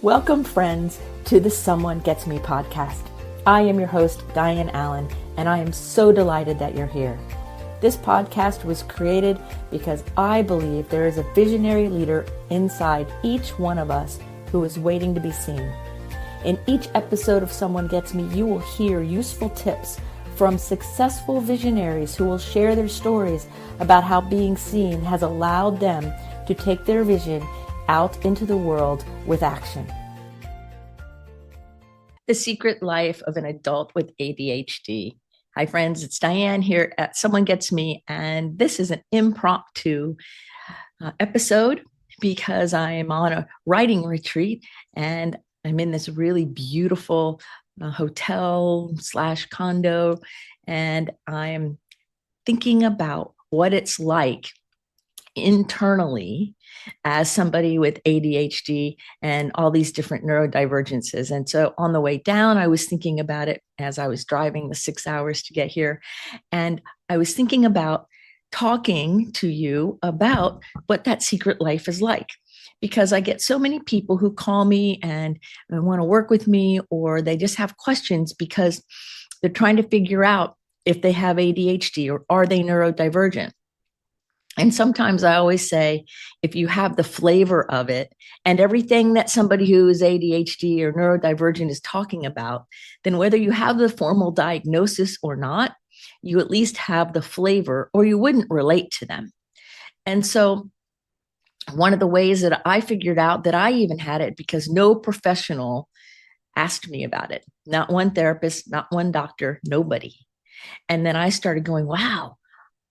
Welcome, friends, to the Someone Gets Me podcast. I am your host, Dianne A, and I am so delighted that you're here. This podcast was created because I believe there is a visionary leader inside each one of us who is waiting to be seen. In each episode of Someone Gets Me, you will hear useful tips from successful visionaries who will share their stories about how being seen has allowed them to take their vision out into the world with action. The Secret Life of an Adult with ADHD. Hi, friends. It's Dianne here at Someone Gets Me, and this is an impromptu episode because I am on a writing retreat, and I'm in this really beautiful hotel / condo, and I'm thinking about what it's like internally as somebody with ADHD and all these different neurodivergences. And so on the way down, I was thinking about it as I was driving the 6 hours to get here. And I was thinking about talking to you about what that secret life is like, because I get so many people who call me and want to work with me, or they just have questions because they're trying to figure out if they have ADHD or are they neurodivergent. And sometimes I always say, if you have the flavor of it and everything that somebody who is ADHD or neurodivergent is talking about, then whether you have the formal diagnosis or not, you at least have the flavor, or you wouldn't relate to them. And so one of the ways that I figured out that I even had it, because no professional asked me about it, not one therapist, not one doctor, nobody. And then I started going, wow,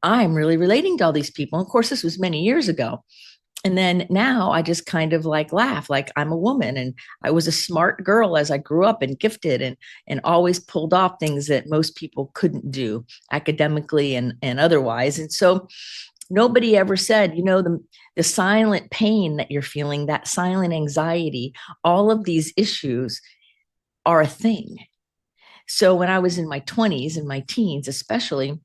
I'm really relating to all these people. And of course, this was many years ago. And then now I just kind of laugh, like I'm a woman and I was a smart girl as I grew up and gifted and always pulled off things that most people couldn't do academically and otherwise. And so nobody ever said, the silent pain that you're feeling, that silent anxiety, all of these issues are a thing. So when I was in my 20s and my teens, especially,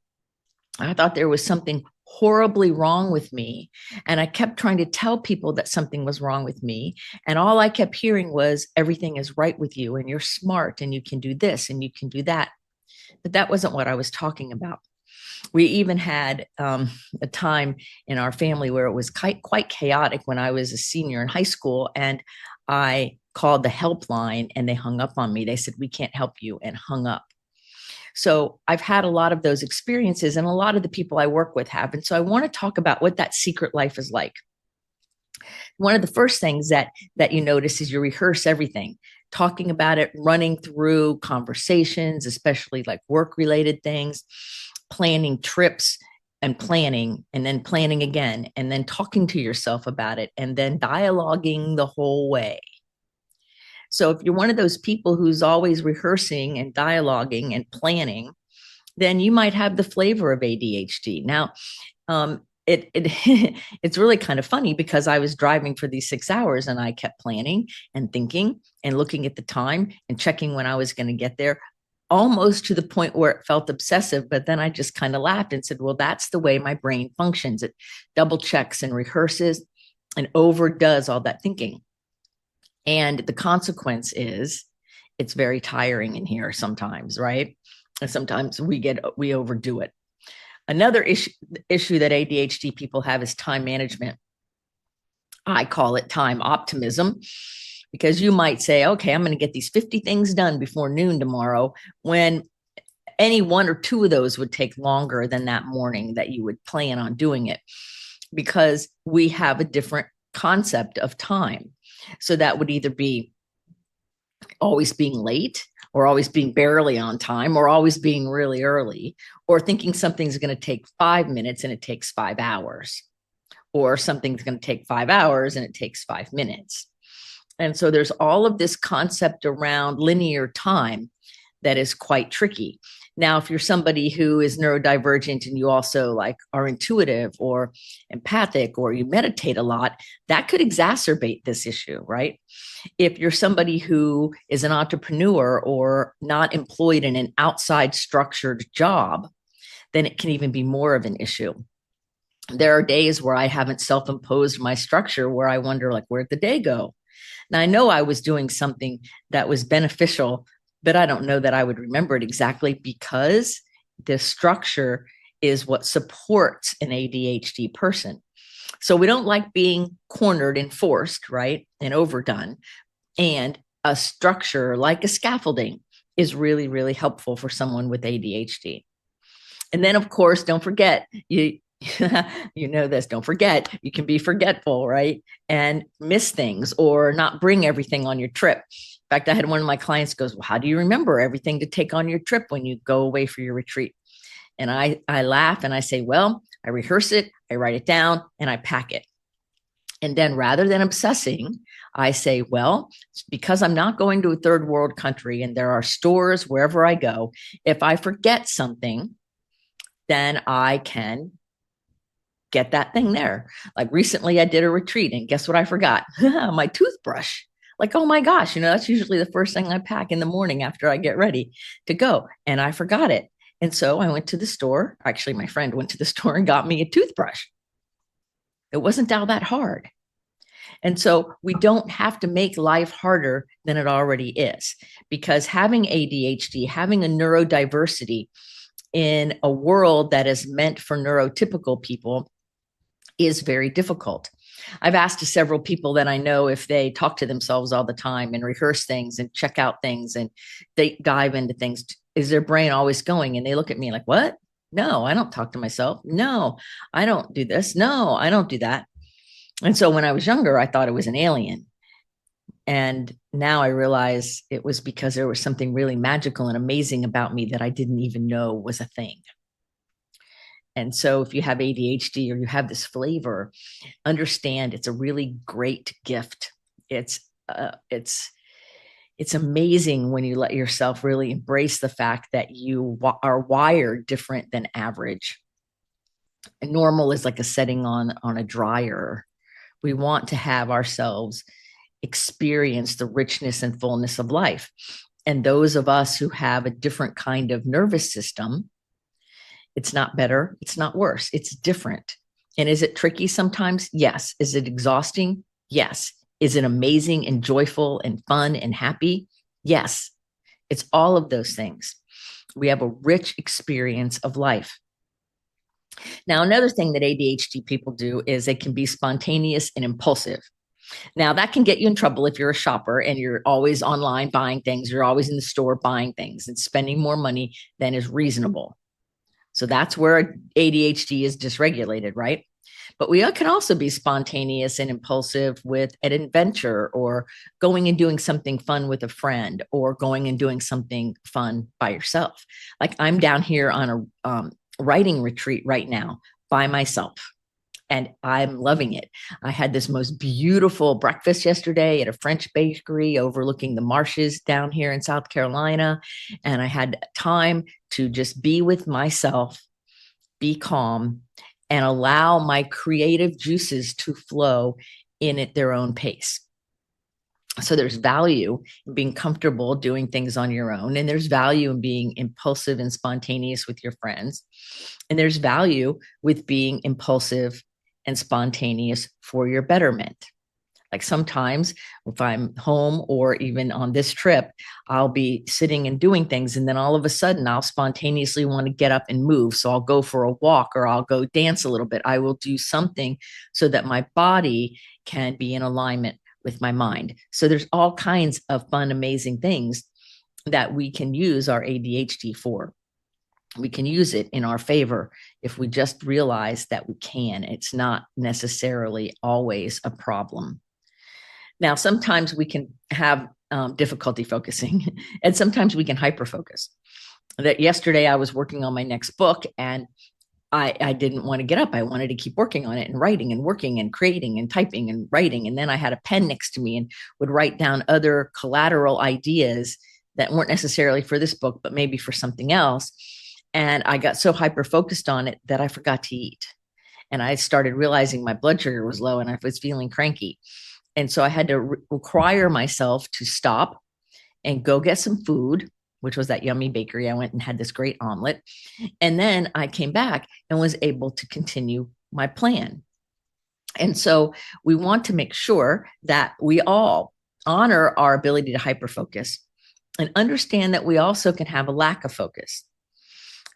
I thought there was something horribly wrong with me. And I kept trying to tell people that something was wrong with me. And all I kept hearing was, everything is right with you and you're smart and you can do this and you can do that. But that wasn't what I was talking about. We even had a time in our family where it was quite chaotic when I was a senior in high school. And I called the helpline and they hung up on me. They said, "We can't help you," and hung up. So I've had a lot of those experiences, and a lot of the people I work with have. And so I want to talk about what that secret life is like. One of the first things that you notice is you rehearse everything, talking about it, running through conversations, especially like work-related things, planning trips and then planning again, and then talking to yourself about it, and then dialoguing the whole way. So if you're one of those people who's always rehearsing and dialoguing and planning, then you might have the flavor of ADHD. Now, it's really kind of funny because I was driving for these 6 hours and I kept planning and thinking and looking at the time and checking when I was going to get there, almost to the point where it felt obsessive. But then I just kind of laughed and said, well, that's the way my brain functions. It double checks and rehearses and overdoes all that thinking. And the consequence is it's very tiring in here sometimes, right? And sometimes we overdo it. Another issue that ADHD people have is time management. I call it time optimism, because you might say, okay, I'm going to get these 50 things done before noon tomorrow, when any one or two of those would take longer than that morning that you would plan on doing it, because we have a different concept of time. So that would either be always being late, or always being barely on time, or always being really early, or thinking something's going to take 5 minutes and it takes 5 hours, or something's going to take 5 hours and it takes 5 minutes. And so there's all of this concept around linear time that is quite tricky. Now, if you're somebody who is neurodivergent and you also are intuitive or empathic, or you meditate a lot, that could exacerbate this issue, right? If you're somebody who is an entrepreneur or not employed in an outside structured job, then it can even be more of an issue. There are days where I haven't self-imposed my structure where I wonder, where'd the day go? Now, I know I was doing something that was beneficial, but I don't know that I would remember it exactly because the structure is what supports an ADHD person. So we don't like being cornered and forced, right? And overdone. And a structure like a scaffolding is really, really helpful for someone with ADHD. And then, of course, don't forget, you know this, don't forget, you can be forgetful, right? And miss things or not bring everything on your trip. In fact, I had one of my clients goes, well, how do you remember everything to take on your trip when you go away for your retreat? And I laugh and I say, well, I rehearse it, I write it down, and I pack it. And then rather than obsessing, I say, well, because I'm not going to a third world country and there are stores wherever I go, if I forget something, then I can get that thing there. Like recently, I did a retreat and guess what I forgot? My toothbrush. Like, oh my gosh, that's usually the first thing I pack in the morning after I get ready to go. And I forgot it. And so I went to the store. Actually, my friend went to the store and got me a toothbrush. It wasn't all that hard. And so we don't have to make life harder than it already is, because having ADHD, having a neurodiversity in a world that is meant for neurotypical people is very difficult. I've asked several people that I know if they talk to themselves all the time and rehearse things and check out things and they dive into things, is their brain always going? And they look at me like, what? No, I don't talk to myself. No, I don't do this. No, I don't do that. And so when I was younger, I thought it was an alien. And now I realize it was because there was something really magical and amazing about me that I didn't even know was a thing. And so if you have ADHD or you have this flavor, understand it's a really great gift. It's amazing when you let yourself really embrace the fact that you are wired different than average. And normal is like a setting on a dryer. We want to have ourselves experience the richness and fullness of life. And those of us who have a different kind of nervous system, it's not better, it's not worse, it's different. And is it tricky sometimes? Yes. Is it exhausting? Yes. Is it amazing and joyful and fun and happy? Yes. It's all of those things. We have a rich experience of life. Now, another thing that ADHD people do is they can be spontaneous and impulsive. Now, that can get you in trouble if you're a shopper and you're always online buying things, you're always in the store buying things and spending more money than is reasonable. So that's where ADHD is dysregulated, right? But we can also be spontaneous and impulsive with an adventure or going and doing something fun with a friend or going and doing something fun by yourself. Like I'm down here on a writing retreat right now by myself. And I'm loving it. I had this most beautiful breakfast yesterday at a French bakery overlooking the marshes down here in South Carolina. And I had time to just be with myself, be calm, and allow my creative juices to flow in at their own pace. So there's value in being comfortable doing things on your own. And there's value in being impulsive and spontaneous with your friends. And there's value with being impulsive and spontaneous for your betterment. Like sometimes if I'm home or even on this trip, I'll be sitting and doing things. And then all of a sudden I'll spontaneously want to get up and move. So I'll go for a walk or I'll go dance a little bit. I will do something so that my body can be in alignment with my mind. So there's all kinds of fun, amazing things that we can use our ADHD for. We can use it in our favor if we just realize that we can. It's not necessarily always a problem. Now, sometimes we can have difficulty focusing, and sometimes we can hyperfocus. That yesterday I was working on my next book, and I didn't want to get up. I wanted to keep working on it and writing and working and creating and typing and writing. And then I had a pen next to me and would write down other collateral ideas that weren't necessarily for this book, but maybe for something else. And I got so hyper focused on it that I forgot to eat. And I started realizing my blood sugar was low and I was feeling cranky. And so I had to require myself to stop and go get some food, which was that yummy bakery. I went and had this great omelet. And then I came back and was able to continue my plan. And so we want to make sure that we all honor our ability to hyperfocus and understand that we also can have a lack of focus.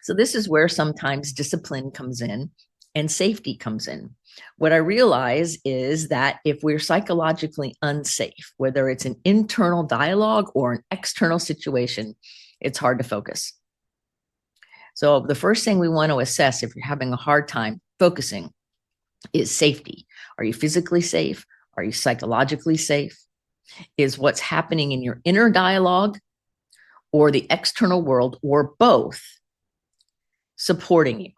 So this is where sometimes discipline comes in and safety comes in. What I realize is that if we're psychologically unsafe, whether it's an internal dialogue or an external situation, it's hard to focus. So the first thing we want to assess if you're having a hard time focusing is safety. Are you physically safe? Are you psychologically safe? Is what's happening in your inner dialogue or the external world or both supporting you?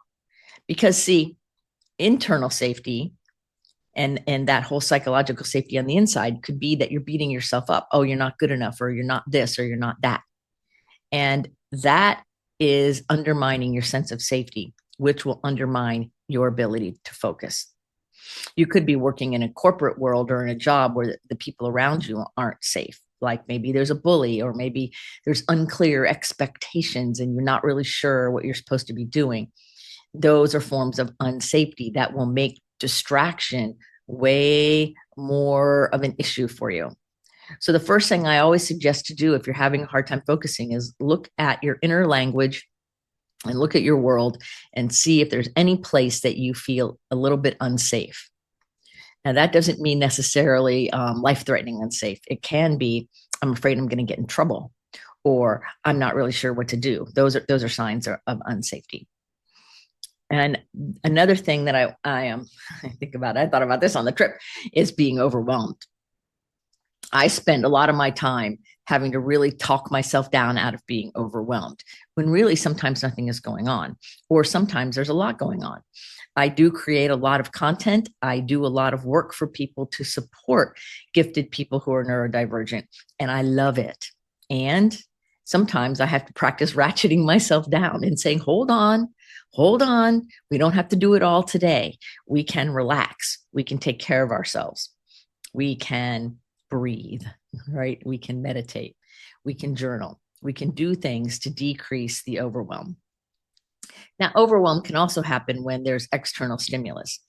Because see, internal safety and that whole psychological safety on the inside could be that you're beating yourself up. Oh, you're not good enough, or you're not this, or you're not that. And that is undermining your sense of safety, which will undermine your ability to focus. You could be working in a corporate world or in a job where the people around you aren't safe. Like maybe there's a bully, or maybe there's unclear expectations and you're not really sure what you're supposed to be doing. Those are forms of unsafety that will make distraction way more of an issue for you. So the first thing I always suggest to do if you're having a hard time focusing is look at your inner language and look at your world and see if there's any place that you feel a little bit unsafe. Now, that doesn't mean necessarily life-threatening unsafe. It can be, I'm afraid I'm going to get in trouble, or I'm not really sure what to do. Those are signs of unsafety. And another thing that I think about, I thought about this on the trip, is being overwhelmed. I spend a lot of my time having to really talk myself down out of being overwhelmed, when really sometimes nothing is going on, or sometimes there's a lot going on. I do create a lot of content. I do a lot of work for people to support gifted people who are neurodivergent, and I love it. And sometimes I have to practice ratcheting myself down and saying, hold on, hold on. We don't have to do it all today. We can relax. We can take care of ourselves. We can breathe, right? We can meditate. We can journal. We can do things to decrease the overwhelm. Now, overwhelm can also happen when there's external stimulus.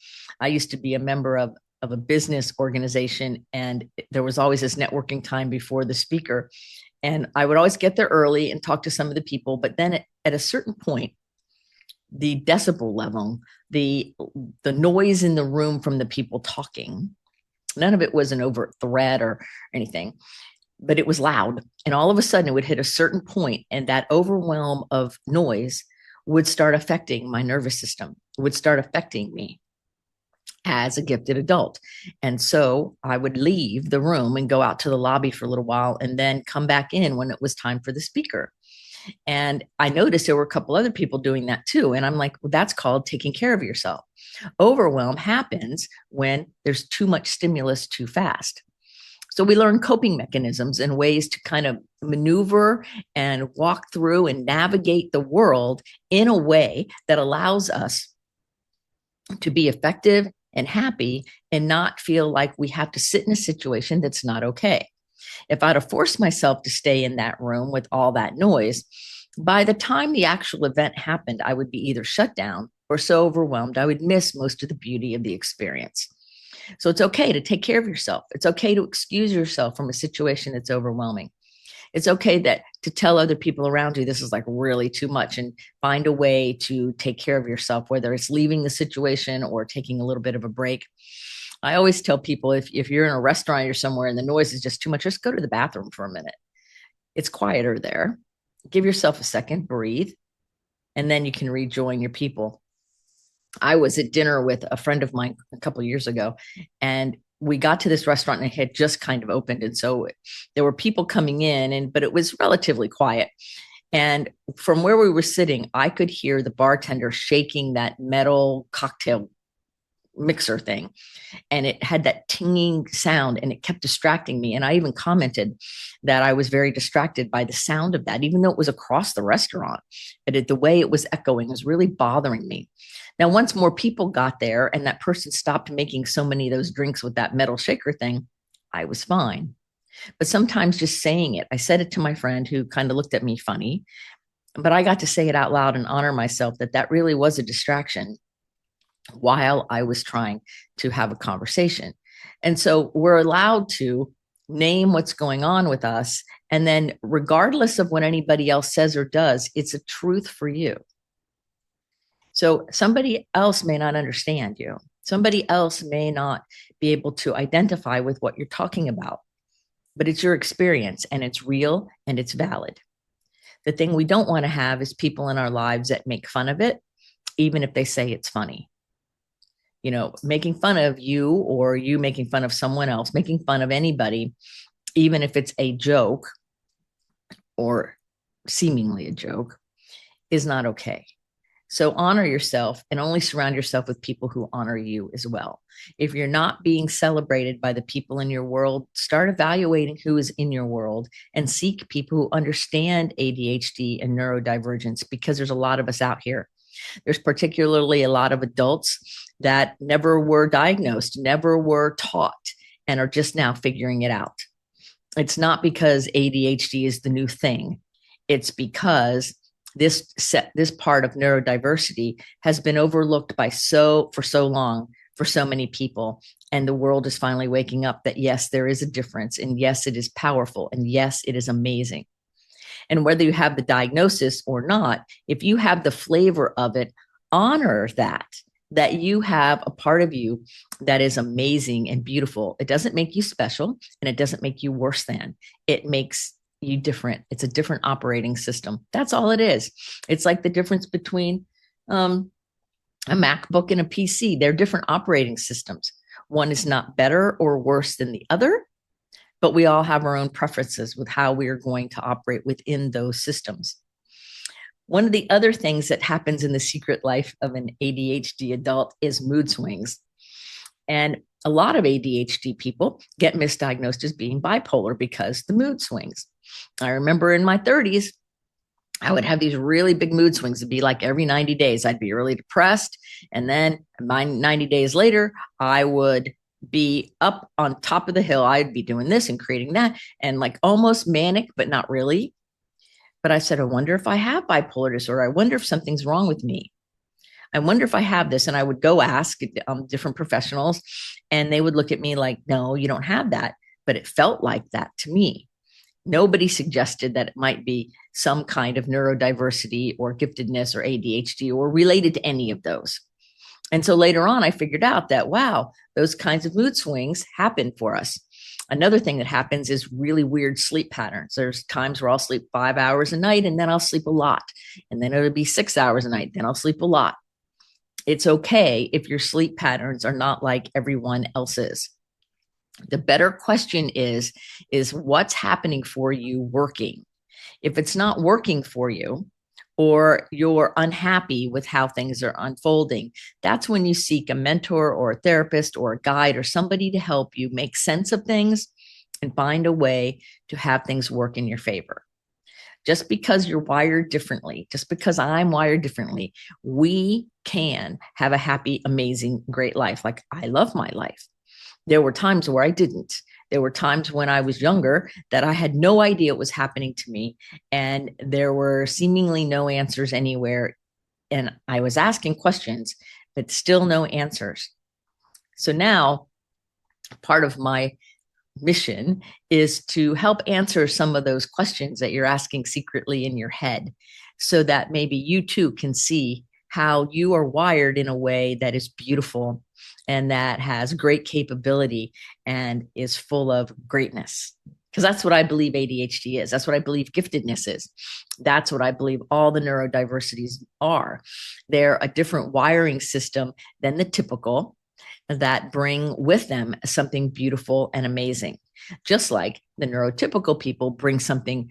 I used to be a member of a business organization, and there was always this networking time before the speaker. And I would always get there early and talk to some of the people. But then at a certain point, the decibel level, the noise in the room from the people talking, none of it was an overt threat or anything, but it was loud. And all of a sudden it would hit a certain point, and that overwhelm of noise would start affecting my nervous system, would start affecting me as a gifted adult. And so I would leave the room and go out to the lobby for a little while and then come back in when it was time for the speaker. And I noticed there were a couple other people doing that too. And I'm like, well, that's called taking care of yourself. Overwhelm happens when there's too much stimulus too fast. So we learn coping mechanisms and ways to kind of maneuver and walk through and navigate the world in a way that allows us to be effective and happy and not feel like we have to sit in a situation that's not okay. If I'd have forced myself to stay in that room with all that noise, by the time the actual event happened, I would be either shut down or so overwhelmed I would miss most of the beauty of the experience. So it's okay to take care of yourself. It's okay to excuse yourself from a situation that's overwhelming. It's okay to tell other people around you this is like really too much, and find a way to take care of yourself, whether it's leaving the situation or taking a little bit of a break. I always tell people if you're in a restaurant or somewhere and the noise is just too much, just go to the bathroom for a minute. It's quieter there. Give yourself a second, breathe, and then you can rejoin your people. I was at dinner with a friend of mine a couple of years ago, and we got to this restaurant and it had just kind of opened. And so there were people coming in, but it was relatively quiet. And from where we were sitting, I could hear the bartender shaking that metal cocktail mixer thing, and it had that tinging sound, and it kept distracting me. And I even commented that I was very distracted by the sound of that, even though it was across the restaurant. But the way it was echoing was really bothering me. Now, once more people got there and that person stopped making so many of those drinks with that metal shaker thing, I was fine. But sometimes just saying it, I said it to my friend who kind of looked at me funny, but I got to say it out loud and honor myself that really was a distraction. while I was trying to have a conversation. And so we're allowed to name what's going on with us. And then, regardless of what anybody else says or does, it's a truth for you. So somebody else may not understand you. Somebody else may not be able to identify with what you're talking about, but it's your experience and it's real and it's valid. The thing we don't want to have is people in our lives that make fun of it, even if they say it's funny. You know, making fun of you or you making fun of someone else, making fun of anybody, even if it's a joke or seemingly a joke, is not okay. So honor yourself and only surround yourself with people who honor you as well. If you're not being celebrated by the people in your world, start evaluating who is in your world and seek people who understand ADHD and neurodivergence, because there's a lot of us out here. There's particularly a lot of adults that never were diagnosed, never were taught, and are just now figuring it out. It's not because ADHD is the new thing. It's because this part of neurodiversity has been overlooked for so long for so many people, and the world is finally waking up that yes, there is a difference, and yes, it is powerful, and yes, it is amazing. And whether you have the diagnosis or not, if you have the flavor of it, honor that you have a part of you that is amazing and beautiful. It doesn't make you special, and it doesn't make you worse than. It makes you different. It's a different operating system. That's all it is. It's like the difference between a MacBook and a PC. They're different operating systems. One is not better or worse than the other, but we all have our own preferences with how we are going to operate within those systems. One of the other things that happens in the secret life of an ADHD adult is mood swings. And a lot of ADHD people get misdiagnosed as being bipolar because the mood swings. I remember in my 30s, I would have these really big mood swings. It'd be like every 90 days, I'd be really depressed. And then 90 days later, I would be up on top of the hill. I'd be doing this and creating that and like almost manic, but not really. But I said, I wonder if I have bipolar disorder. I wonder if something's wrong with me. I wonder if I have this. And I would go ask different professionals, and they would look at me like, no, you don't have that. But it felt like that to me. Nobody suggested that it might be some kind of neurodiversity or giftedness or ADHD or related to any of those. And so later on, I figured out that, wow, those kinds of mood swings happen for us. Another thing that happens is really weird sleep patterns. There's times where I'll sleep 5 hours a night, and then I'll sleep a lot. And then it'll be 6 hours a night. Then I'll sleep a lot. It's okay if your sleep patterns are not like everyone else's. The better question is what's happening for you working? If it's not working for you, or you're unhappy with how things are unfolding, that's when you seek a mentor or a therapist or a guide or somebody to help you make sense of things and find a way to have things work in your favor. Just because you're wired differently, just because I'm wired differently, we can have a happy, amazing, great life. Like I love my life. There were times where I didn't. There were times when I was younger that I had no idea what was happening to me, and there were seemingly no answers anywhere. And I was asking questions, but still no answers. So now part of my mission is to help answer some of those questions that you're asking secretly in your head, so that maybe you too can see how you are wired in a way that is beautiful and that has great capability and is full of greatness. Because that's what I believe ADHD is. That's what I believe giftedness is. That's what I believe all the neurodiversities are. They're a different wiring system than the typical, that bring with them something beautiful and amazing. Just like the neurotypical people bring something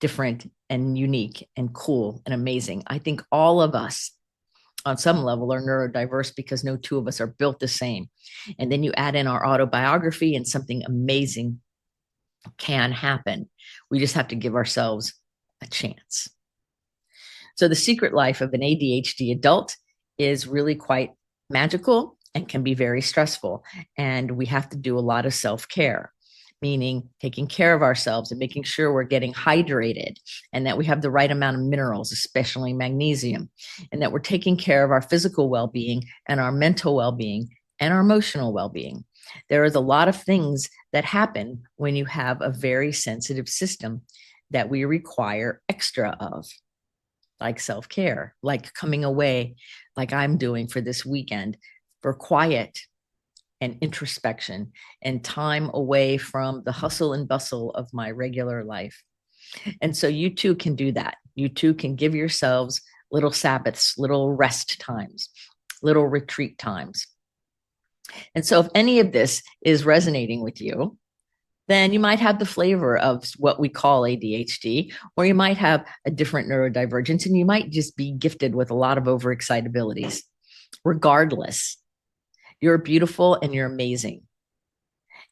different and unique and cool and amazing. I think all of us on some level are neurodiverse because no two of us are built the same. And then you add in our autobiography and something amazing can happen. We just have to give ourselves a chance. So the secret life of an ADHD adult is really quite magical and can be very stressful. And we have to do a lot of self-care. meaning taking care of ourselves and making sure we're getting hydrated and that we have the right amount of minerals, especially magnesium, and that we're taking care of our physical well-being and our mental well-being and our emotional well-being. There is a lot of things that happen when you have a very sensitive system that we require extra of, like self-care, like coming away, like I'm doing for this weekend, for quiet and introspection and time away from the hustle and bustle of my regular life. And so you too can do that. You too can give yourselves little Sabbaths, little rest times, little retreat times. And so if any of this is resonating with you, then you might have the flavor of what we call ADHD, or you might have a different neurodivergence, and you might just be gifted with a lot of overexcitabilities. Regardless, you're beautiful and you're amazing.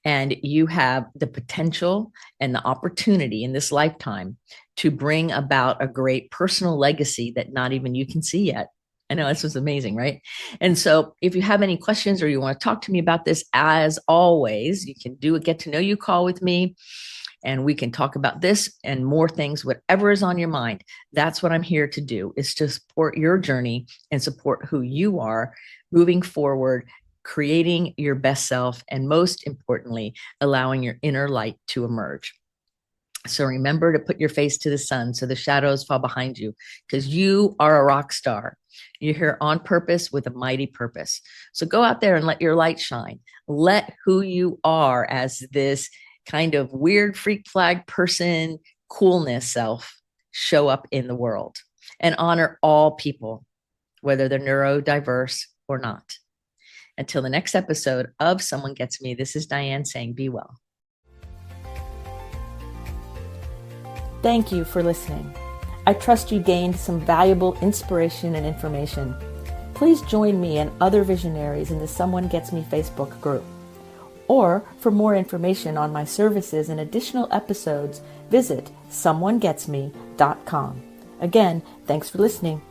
And you have the potential and the opportunity in this lifetime to bring about a great personal legacy that not even you can see yet. I know this was amazing, right? And so if you have any questions or you want to talk to me about this, as always, you can do a get to know you call with me and we can talk about this and more things, whatever is on your mind. That's what I'm here to do, is to support your journey and support who you are moving forward, creating your best self, and most importantly, allowing your inner light to emerge. So remember to put your face to the sun so the shadows fall behind you, because you are a rock star. You're here on purpose with a mighty purpose. So go out there and let your light shine. Let who you are as this kind of weird freak flag person, coolness self show up in the world, and honor all people, whether they're neurodiverse or not. Until the next episode of Someone Gets Me, this is Dianne saying, be well. Thank you for listening. I trust you gained some valuable inspiration and information. Please join me and other visionaries in the Someone Gets Me Facebook group. Or for more information on my services and additional episode's, visit someonegetsme.com. Again, thanks for listening.